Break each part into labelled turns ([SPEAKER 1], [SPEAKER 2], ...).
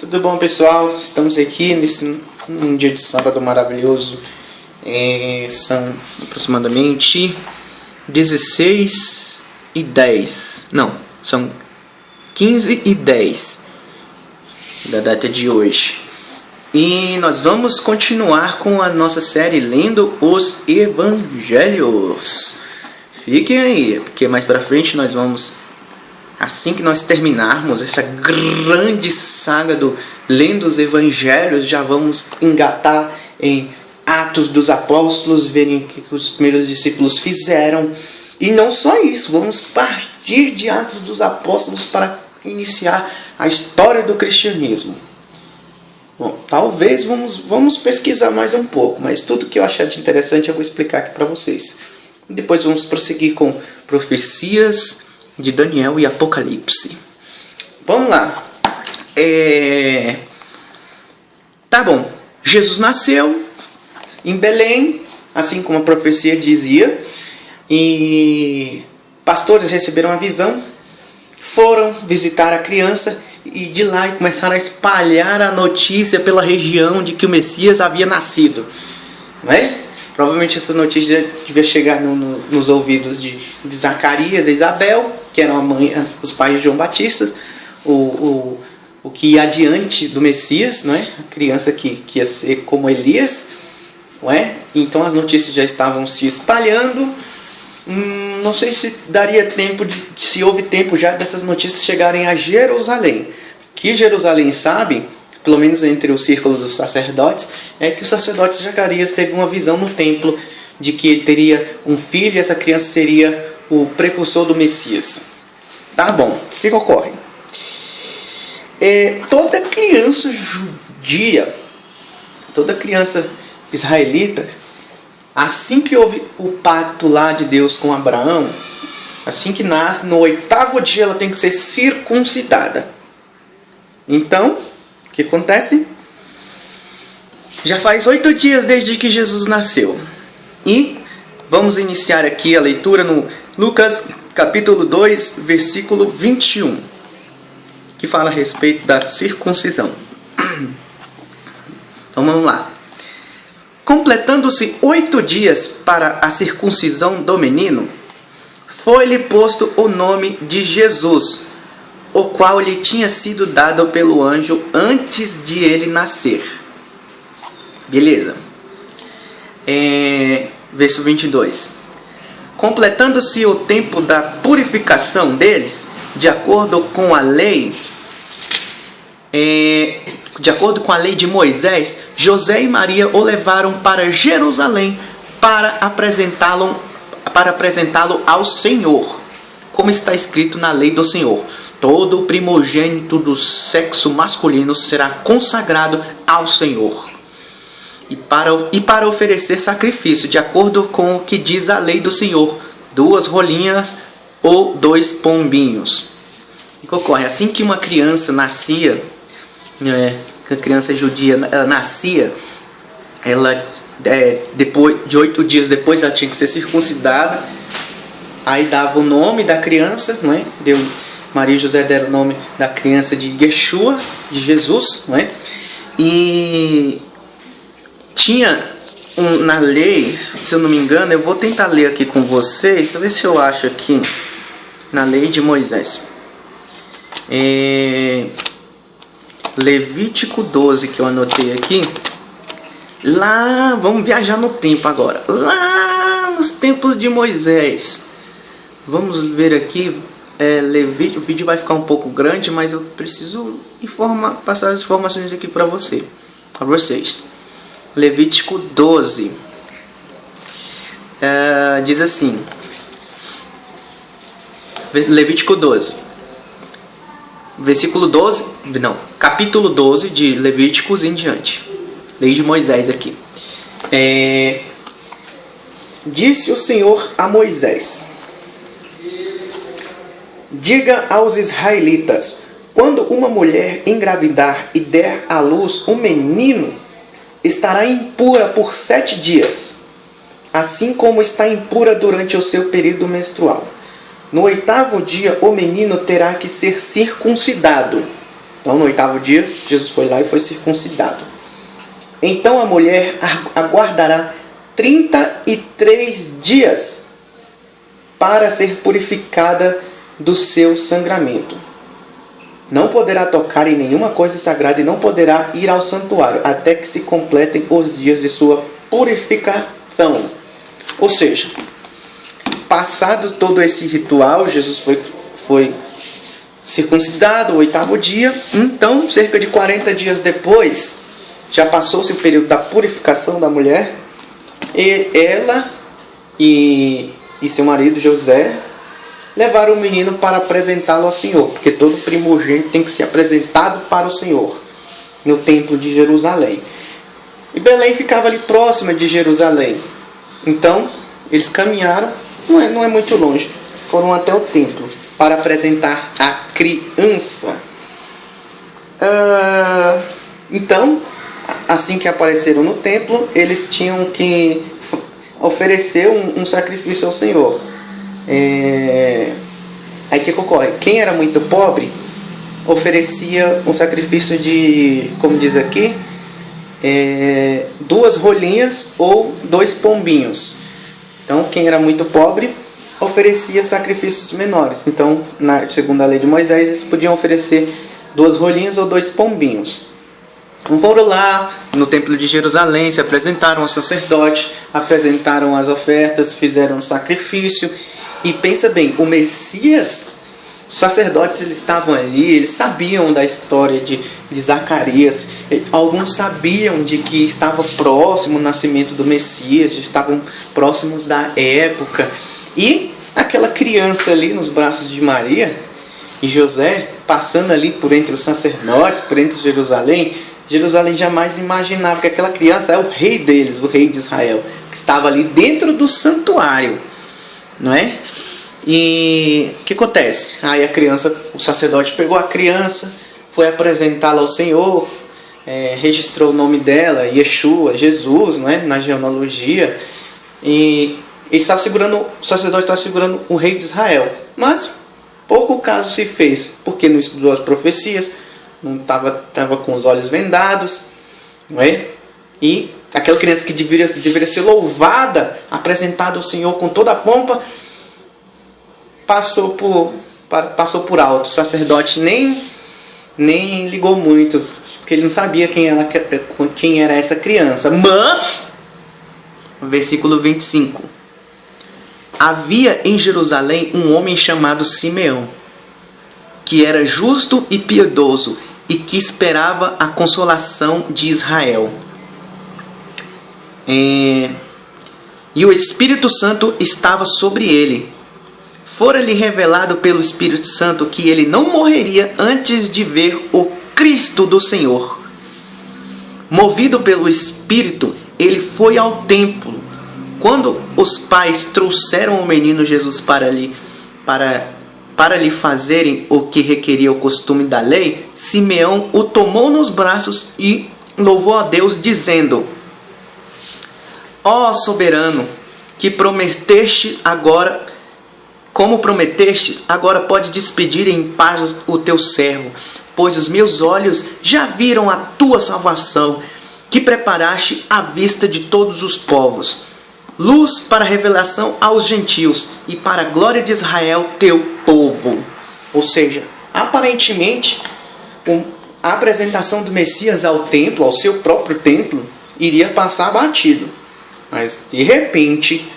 [SPEAKER 1] Tudo bom, pessoal? Estamos aqui num dia de sábado maravilhoso. São aproximadamente 16h10. Não, são 15h10 da data de hoje. E nós vamos continuar com a nossa série Lendo os Evangelhos. Fiquem aí, porque mais pra frente nós vamos... Assim que nós terminarmos essa grande saga do Lendo os Evangelhos, já vamos engatar em Atos dos Apóstolos, verem o que os primeiros discípulos fizeram. E não só isso, vamos partir de Atos dos Apóstolos para iniciar a história do cristianismo. Bom, talvez vamos pesquisar mais um pouco, mas tudo que eu achar de interessante eu vou explicar aqui para vocês. Depois vamos prosseguir com profecias de Daniel e Apocalipse. Vamos lá. Tá bom. Jesus nasceu em Belém, assim como a profecia dizia. E pastores receberam a visão, foram visitar a criança e de lá começaram a espalhar a notícia pela região de que o Messias havia nascido. Não é? Provavelmente essa notícia devia chegar nos ouvidos de Zacarias e Isabel, que eram os pais de João Batista, o que ia adiante do Messias, não é? A criança que ia ser como Elias, não é? Então as notícias já estavam se espalhando. Não sei se daria tempo, se houve tempo já dessas notícias chegarem a Jerusalém. Que Jerusalém sabe, pelo menos entre o círculo dos sacerdotes, é que o sacerdote Zacarias teve uma visão no templo de que ele teria um filho e essa criança seria o precursor do Messias. Tá bom, o que ocorre? Toda criança judia, toda criança israelita, assim que houve o pacto lá de Deus com Abraão, assim que nasce, no 8º dia ela tem que ser circuncidada. Então, o que acontece? Já faz 8 dias desde que Jesus nasceu. E vamos iniciar aqui a leitura no Lucas capítulo 2, versículo 21, que fala a respeito da circuncisão. Então vamos lá. Completando-se 8 dias para a circuncisão do menino, foi-lhe posto o nome de Jesus, o qual lhe tinha sido dado pelo anjo antes de ele nascer. Beleza. Verso 22. Completando-se o tempo da purificação deles, de acordo com a lei de Moisés, José e Maria o levaram para Jerusalém para apresentá-lo ao Senhor, como está escrito na lei do Senhor: todo primogênito do sexo masculino será consagrado ao Senhor, e para oferecer sacrifício, de acordo com o que diz a lei do Senhor, 2 rolinhas ou 2 pombinhos. O que ocorre? Assim que uma criança nascia, que a criança judia nascia, ela, depois de 8 dias depois, ela tinha que ser circuncidada. Aí dava o nome da criança, não é? Maria e José deram o nome da criança de Yeshua, de Jesus, não é? E tinha na lei, se eu não me engano, eu vou tentar ler aqui com vocês, deixa eu ver se eu acho aqui, na lei de Moisés. Levítico 12, que eu anotei aqui. Lá, vamos viajar no tempo agora. Lá nos tempos de Moisés. Vamos ver aqui. O vídeo vai ficar um pouco grande, mas eu preciso passar as informações aqui para vocês. Levítico 12. Diz assim. Levítico 12. Versículo 12, não, capítulo 12 de Levíticos em diante. Lei de Moisés aqui. Disse o Senhor a Moisés: diga aos israelitas, quando uma mulher engravidar e der à luz um menino, estará impura por 7 dias, assim como está impura durante o seu período menstrual. No 8º dia, o menino terá que ser circuncidado. Então, no 8º dia, Jesus foi lá e foi circuncidado. Então a mulher aguardará 33 dias para ser purificada do seu sangramento. Não poderá tocar em nenhuma coisa sagrada e não poderá ir ao santuário, até que se completem os dias de sua purificação. Ou seja, passado todo esse ritual, Jesus foi circuncidado o 8º dia. Então, cerca de 40 dias depois, já passou-se o período da purificação da mulher. E ela e seu marido José levaram o menino para apresentá-lo ao Senhor, porque todo primogênito tem que ser apresentado para o Senhor no templo de Jerusalém. E Belém ficava ali próxima de Jerusalém. Então, eles caminharam, não é muito longe, foram até o templo para apresentar a criança. Então, assim que apareceram no templo, eles tinham que oferecer um sacrifício ao Senhor. Aí o que ocorre? Quem era muito pobre oferecia um sacrifício de, como diz aqui, 2 rolinhas ou 2 pombinhos. Então, quem era muito pobre oferecia sacrifícios menores. Então, segundo a lei de Moisés, eles podiam oferecer 2 rolinhas ou 2 pombinhos. Então, foram lá no templo de Jerusalém, se apresentaram ao sacerdote, apresentaram as ofertas, fizeram um sacrifício. E pensa bem, o Messias, os sacerdotes, eles estavam ali, eles sabiam da história de Zacarias. Alguns sabiam de que estava próximo o nascimento do Messias, estavam próximos da época. E aquela criança ali nos braços de Maria e José, passando ali por entre os sacerdotes, por entre Jerusalém jamais imaginava que aquela criança é o rei deles, o rei de Israel, que estava ali dentro do santuário, não é? E o que acontece? Aí o sacerdote pegou a criança, foi apresentá-la ao Senhor, registrou o nome dela, Yeshua, Jesus, não é? Na genealogia, e o sacerdote estava segurando o rei de Israel. Mas pouco caso se fez, porque não estudou as profecias, não estava com os olhos vendados, não é? E aquela criança que deveria ser louvada, apresentada ao Senhor com toda a pompa, passou por alto. O sacerdote nem ligou muito, porque ele não sabia quem era essa criança. Mas, versículo 25: havia em Jerusalém um homem chamado Simeão, que era justo e piedoso, e que esperava a consolação de Israel. E o Espírito Santo estava sobre ele. Fora-lhe revelado pelo Espírito Santo que ele não morreria antes de ver o Cristo do Senhor. Movido pelo Espírito, ele foi ao templo. Quando os pais trouxeram o menino Jesus para lhe fazerem o que requeria o costume da lei, Simeão o tomou nos braços e louvou a Deus, dizendo: ó soberano, que prometeste agora, como prometestes, agora pode despedir em paz o teu servo, pois os meus olhos já viram a tua salvação, que preparaste à vista de todos os povos, luz para revelação aos gentios e para a glória de Israel, teu povo. Ou seja, aparentemente, a apresentação do Messias ao templo, ao seu próprio templo, iria passar batido. Mas, de repente,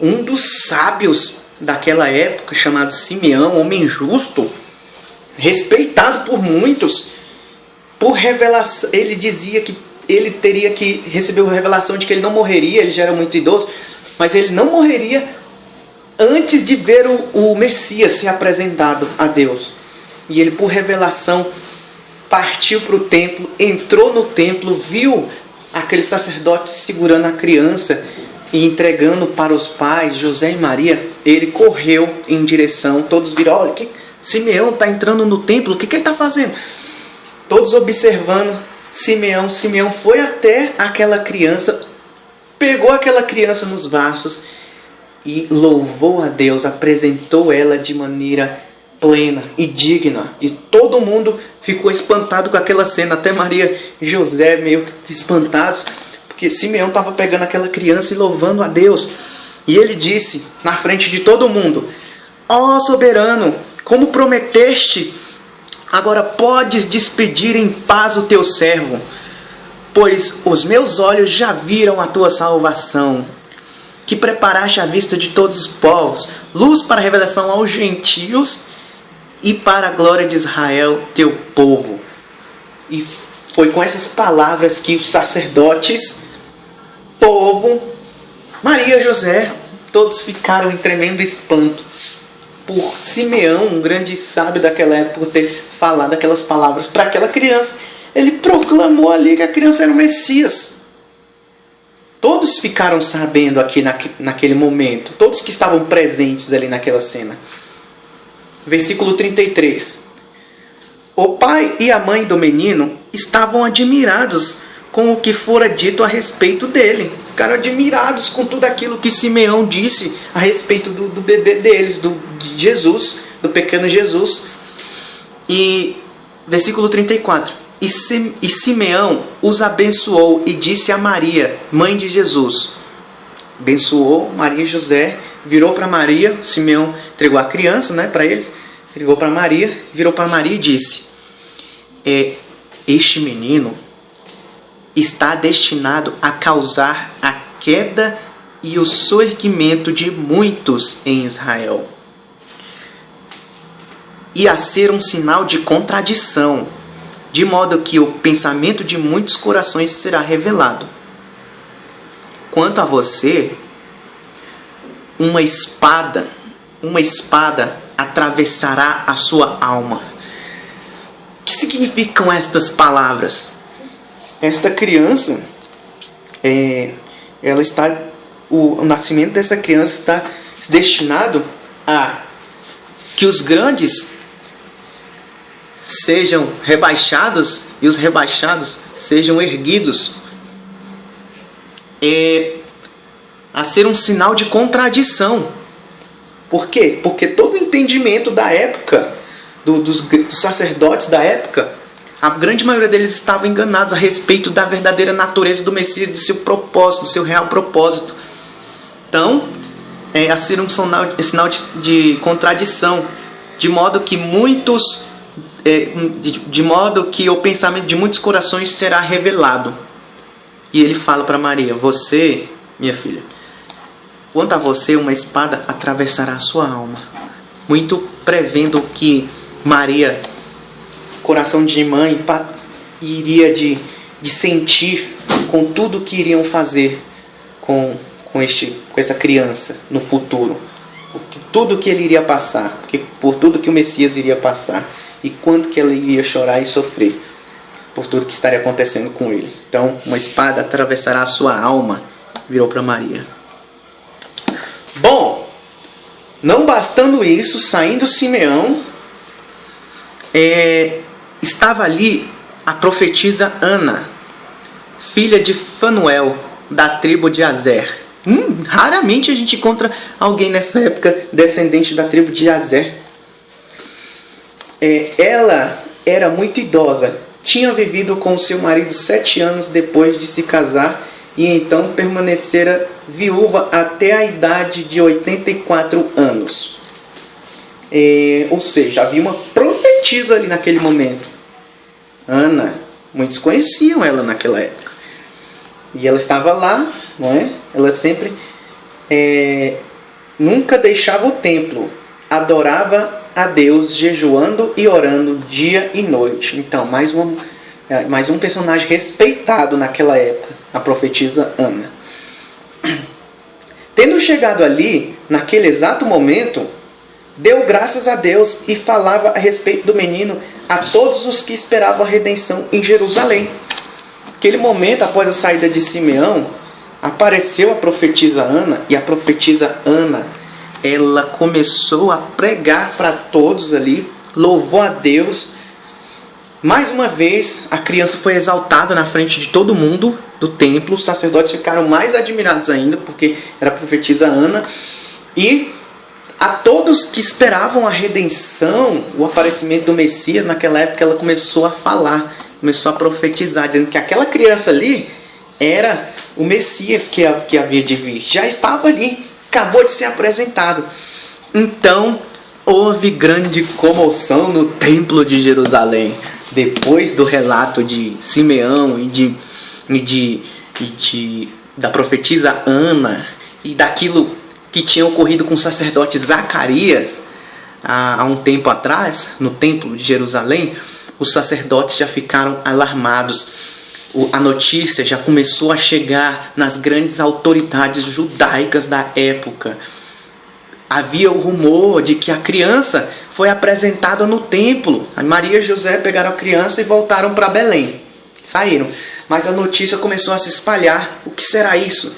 [SPEAKER 1] um dos sábios daquela época, chamado Simeão, homem justo, respeitado por muitos, por revelação, ele dizia que ele teria que receber a revelação de que ele não morreria, ele já era muito idoso, mas ele não morreria antes de ver o Messias ser apresentado a Deus. E ele, por revelação, partiu para o templo, entrou no templo, viu aquele sacerdote segurando a criança e entregando para os pais, José e Maria. Ele correu em direção, todos viram: olha, Simeão está entrando no templo, o que ele está fazendo? Todos observando Simeão foi até aquela criança, pegou aquela criança nos braços e louvou a Deus, apresentou ela de maneira plena e digna. E todo mundo ficou espantado com aquela cena, até Maria e José meio espantados, porque Simeão estava pegando aquela criança e louvando a Deus. E ele disse, na frente de todo mundo: ó soberano, como prometeste, agora podes despedir em paz o teu servo, pois os meus olhos já viram a tua salvação, que preparaste à vista de todos os povos, luz para a revelação aos gentios e para a glória de Israel, teu povo. E foi com essas palavras que os sacerdotes, povo, Maria e José, todos ficaram em tremendo espanto por Simeão, um grande sábio daquela época, por ter falado aquelas palavras para aquela criança. Ele proclamou ali que a criança era o Messias. Todos ficaram sabendo aqui naquele momento, todos que estavam presentes ali naquela cena. Versículo 33. O pai e a mãe do menino estavam admirados com o que fora dito a respeito dele. Ficaram admirados com tudo aquilo que Simeão disse a respeito do bebê deles, de Jesus, do pequeno Jesus. E versículo 34. E Simeão os abençoou e disse a Maria, mãe de Jesus. Abençoou Maria e José, virou para Maria, Simeão entregou a criança, para eles, entregou para Maria, virou para Maria e disse: este menino está destinado a causar a queda e o surgimento de muitos em Israel, e a ser um sinal de contradição, de modo que o pensamento de muitos corações será revelado. Quanto a você, uma espada atravessará a sua alma. O que significam estas palavras? Esta criança, o nascimento dessa criança está destinado a que os grandes sejam rebaixados e os rebaixados sejam erguidos. A ser um sinal de contradição. Por quê? Porque todo o entendimento da época, dos sacerdotes da época, a grande maioria deles estavam enganados a respeito da verdadeira natureza do Messias, do seu propósito, do seu real propósito. Então, a ser um sinal de contradição, de modo que o pensamento de muitos corações será revelado. E ele fala para Maria: você, minha filha, quanto a você, uma espada atravessará a sua alma. Muito prevendo que Maria, coração de mãe, iria de sentir com tudo que iriam fazer com essa criança no futuro. Porque tudo que ele iria passar, por tudo que o Messias iria passar, e quanto que ela iria chorar e sofrer por tudo que estaria acontecendo com ele. Então, uma espada atravessará a sua alma, virou para Maria. Bom, não bastando isso, saindo Simeão, estava ali a profetisa Ana, filha de Fanuel, da tribo de Azer. Raramente a gente encontra alguém nessa época descendente da tribo de Azer. Ela era muito idosa, tinha vivido com seu marido 7 anos depois de se casar, e então permanecera viúva até a idade de 84 anos. Ou seja, havia uma profetisa ali naquele momento. Ana, muitos conheciam ela naquela época. E ela estava lá, não é? Ela sempre nunca deixava o templo, adorava a Deus, jejuando e orando dia e noite. Então, mais um personagem respeitado naquela época, a profetisa Ana. Tendo chegado ali, naquele exato momento, deu graças a Deus e falava a respeito do menino a todos os que esperavam a redenção em Jerusalém. Naquele momento, após a saída de Simeão, apareceu a profetisa Ana, e a profetisa Ana, ela começou a pregar para todos ali, louvou a Deus. Mais uma vez, a criança foi exaltada na frente de todo mundo do templo. Os sacerdotes ficaram mais admirados ainda, porque era a profetisa Ana. E a todos que esperavam a redenção, o aparecimento do Messias, naquela época ela começou a falar, começou a profetizar, dizendo que aquela criança ali era o Messias que havia de vir. Já estava ali, acabou de ser apresentado. Então, houve grande comoção no templo de Jerusalém. Depois do relato de Simeão da profetisa Ana e daquilo que tinha ocorrido com o sacerdote Zacarias há um tempo atrás, no templo de Jerusalém, os sacerdotes já ficaram alarmados. A notícia já começou a chegar nas grandes autoridades judaicas da época. Havia o rumor de que a criança foi apresentada no templo. A Maria e José pegaram a criança e voltaram para Belém. Saíram. Mas a notícia começou a se espalhar. O que será isso?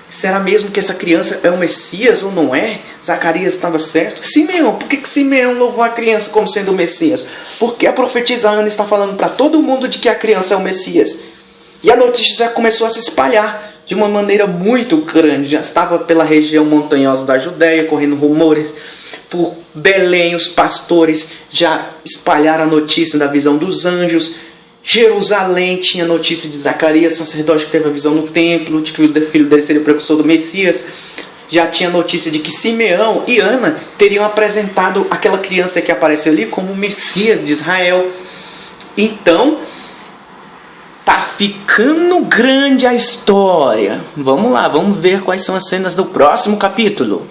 [SPEAKER 1] Será mesmo que essa criança é o Messias ou não é? Zacarias estava certo? Simeão, por que Simeão louvou a criança como sendo o Messias? Porque a profetisa Ana está falando para todo mundo de que a criança é o Messias. E a notícia já começou a se espalhar de uma maneira muito grande. Já estava pela região montanhosa da Judéia, correndo rumores. Por Belém, os pastores já espalharam a notícia da visão dos anjos. Jerusalém tinha notícia de Zacarias, sacerdote que teve a visão no templo, de que o filho dele seria o precursor do Messias. Já tinha notícia de que Simeão e Ana teriam apresentado aquela criança que apareceu ali como o Messias de Israel. Então, tá ficando grande a história. Vamos lá, vamos ver quais são as cenas do próximo capítulo.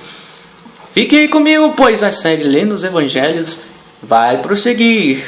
[SPEAKER 1] Fiquem aí comigo, pois a série Lendo os Evangelhos vai prosseguir.